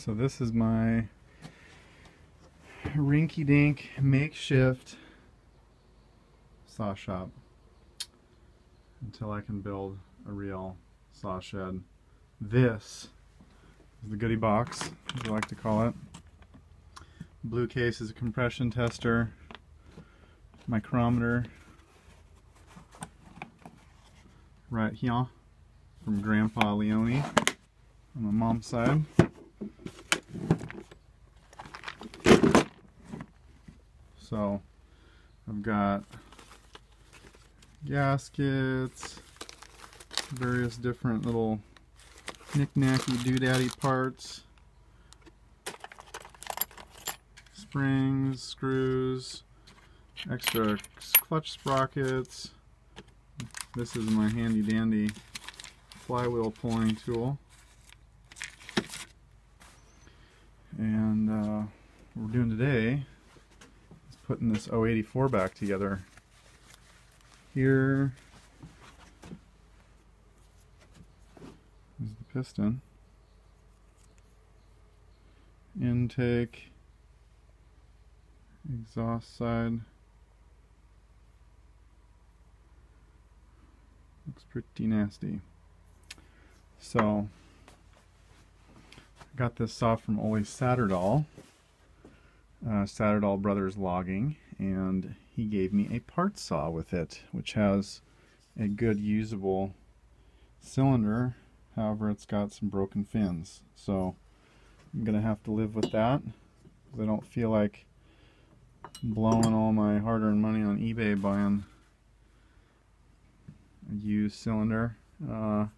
So this is my rinky-dink makeshift saw shop until I can build a real saw shed. This is the goodie box, as I like to call it. Blue case is a compression tester, micrometer right here from Grandpa Leone on my mom's side. So I've got gaskets, various different little knick-knacky doodaddy parts, springs, screws, extra clutch sprockets. This is my handy dandy flywheel pulling tool. And what we're doing today is putting this 084 back together. Here is the piston, intake, exhaust side. Looks pretty nasty. So I got this saw from Ole Satterdahl, Satterdahl Brothers Logging, and he gave me a part saw with it, which has a good usable cylinder. However, it's got some broken fins, so I'm gonna have to live with that because I don't feel like blowing all my hard-earned money on eBay buying a used cylinder. And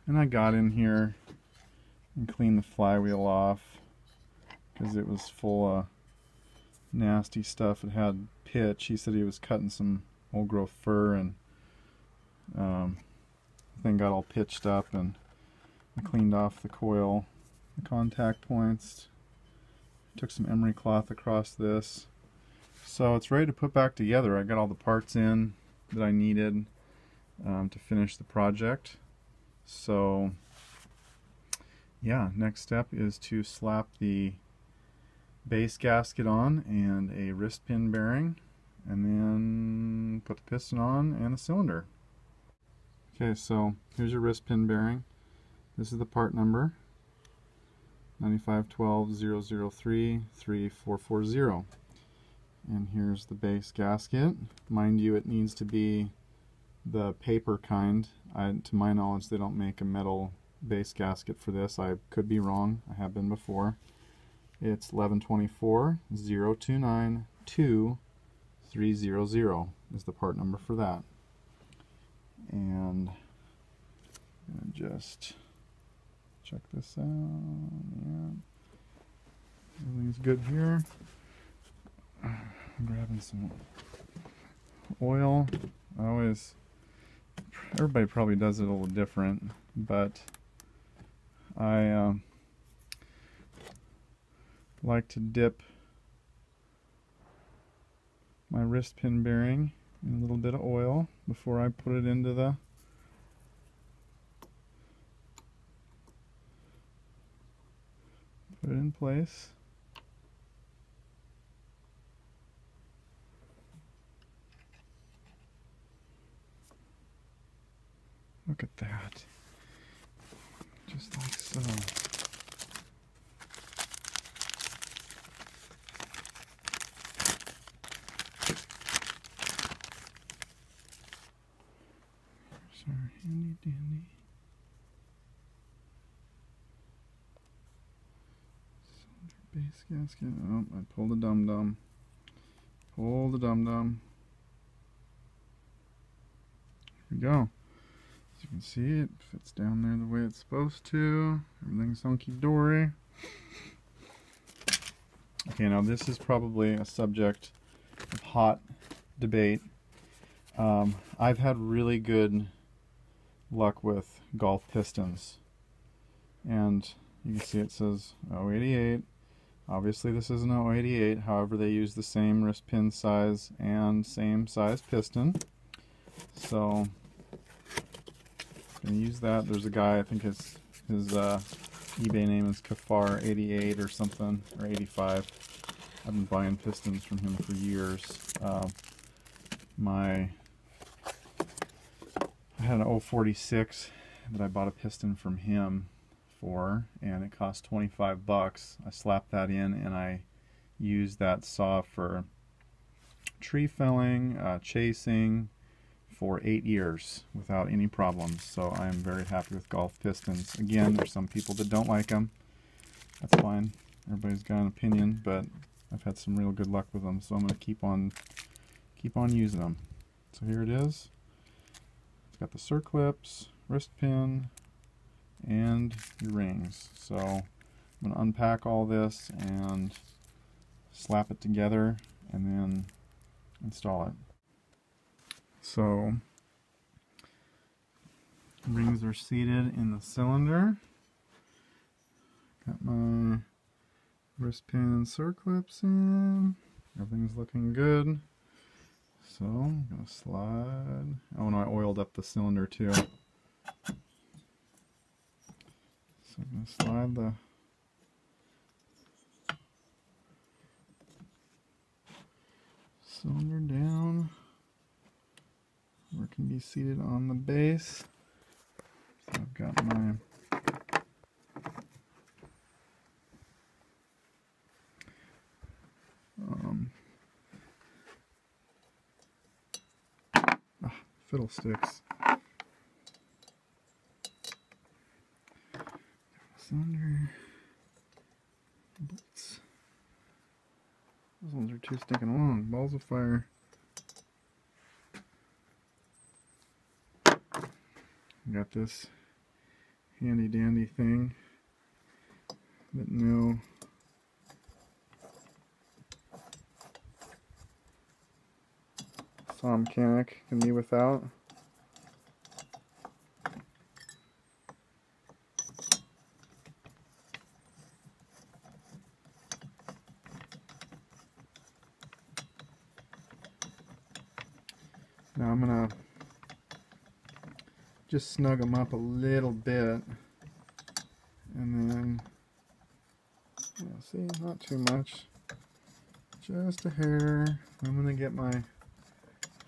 I got in here and cleaned the flywheel off because it was full of nasty stuff. It had pitch. He said he was cutting some old growth fur, and the thing got all pitched up, and I cleaned off the coil, the contact points, took some emery cloth across this. So it's ready to put back together. I got all the parts in that I needed to finish the project. So yeah, next step is to slap the base gasket on and a wrist pin bearing, and then put the piston on and the cylinder. Okay, so here's your wrist pin bearing. This is the part number 951200334440, and here's the base gasket. Mind you, it needs to be the paper kind. To my knowledge, they don't make a metal base gasket for this. I could be wrong. I have been before. It's 1124-029-2300 is the part number for that. And I'm gonna just check this out. Yeah, everything's good here. I'm grabbing some oil. Everybody probably does it a little different, but I like to dip my wrist pin bearing in a little bit of oil before I put it into the in place. Look at that. Just like so. Here's our handy dandy cylinder base gasket. Oh, I pulled the dum-dum. Pull the dum-dum. Here we go. As you can see, it fits down there the way it's supposed to. Everything's hunky-dory. Okay, now this is probably a subject of hot debate. I've had really good luck with golf pistons. And you can see it says 088. Obviously this is an 088, however they use the same wrist pin size and same size piston. So I'm going to use that. There's a guy, I think his eBay name is Kafar88 or something, or 85. I've been buying pistons from him for years. I had an 046 that I bought a piston from him for, and it cost 25 bucks. I slapped that in and I used that saw for tree felling, chasing for 8 years without any problems. So I am very happy with golf pistons. Again, there's some people that don't like them. That's fine. Everybody's got an opinion, but I've had some real good luck with them, so I'm going to keep on using them. So here it is. It's got the circlips, wrist pin, and your rings. So I'm going to unpack all this and slap it together and then install it. So rings are seated in the cylinder. Got my wrist pin and circlips in. Everything's looking good. So I'm going to slide. Oh, and I oiled up the cylinder too. So I'm going to slide the cylinder down where it can be seated on the base. So I've got my fiddlesticks. Cylinder bolts. Those ones are too sticking along. Balls of fire. Got this handy dandy thing that no saw mechanic can be without. Now I'm going to just snug them up a little bit, and then, yeah, see, not too much, just a hair. I'm going to get my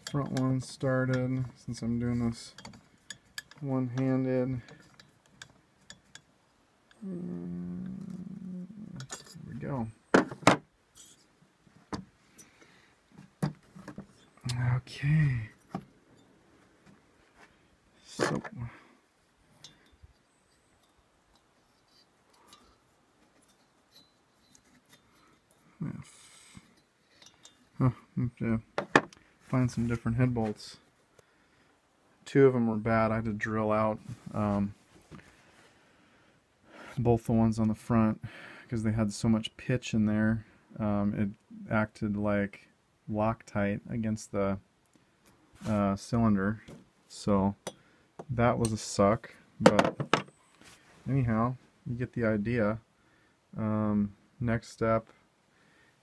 front one started since I'm doing this one-handed. There we go. Okay. So I have to find some different head bolts. 2 of them were bad. I had to drill out both the ones on the front because they had so much pitch in there. It acted like Loctite against the cylinder. So that was a suck, but anyhow, you get the idea. Next step,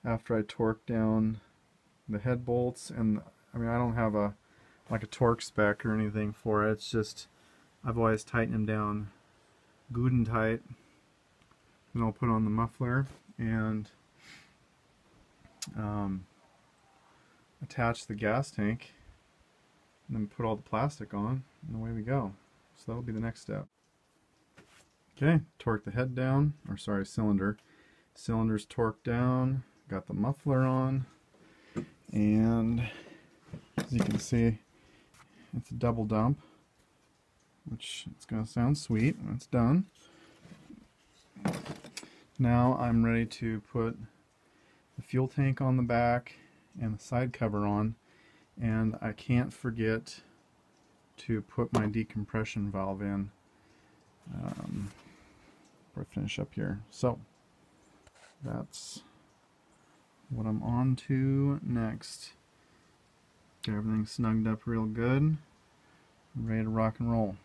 after I torque down the head bolts, and I mean, I don't have a torque spec or anything for it. It's just I've always tightened them down good and tight. Then I'll put on the muffler and attach the gas tank, and then put all the plastic on, and away we go. So that'll be the next step. Okay, torque the head down, or sorry, cylinder. Cylinder's torqued down, got the muffler on, and as you can see, it's a double dump, which it's going to sound sweet when it's done. Now I'm ready to put the fuel tank on the back and the side cover on, and I can't forget to put my decompression valve in before I finish up here. So that's what I'm on to next. Get everything snugged up real good, ready to rock and roll.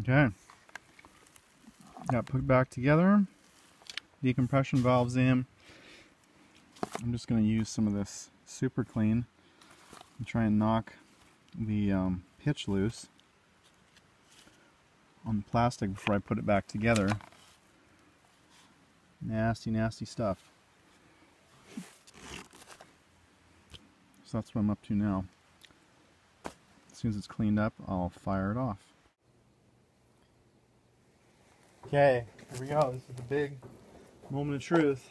Okay, got put back together, decompression valves in. I'm just going to use some of this super clean and try and knock the pitch loose. on the plastic before I put it back together. Nasty, nasty stuff. So that's what I'm up to now. As soon as it's cleaned up, I'll fire it off. Okay, here we go. This is the big moment of truth.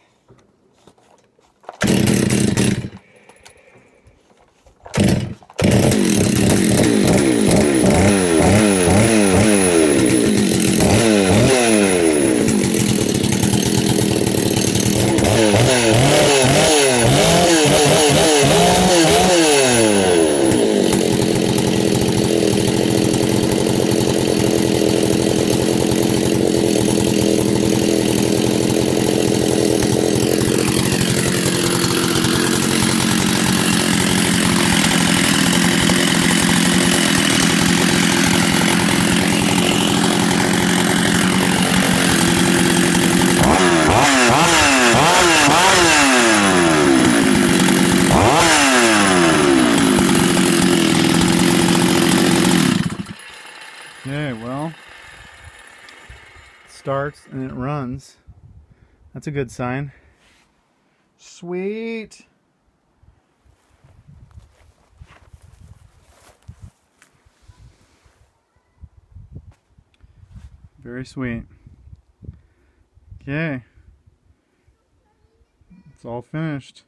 Okay, well, it starts and it runs. That's a good sign. Sweet. Very sweet. Okay. It's all finished.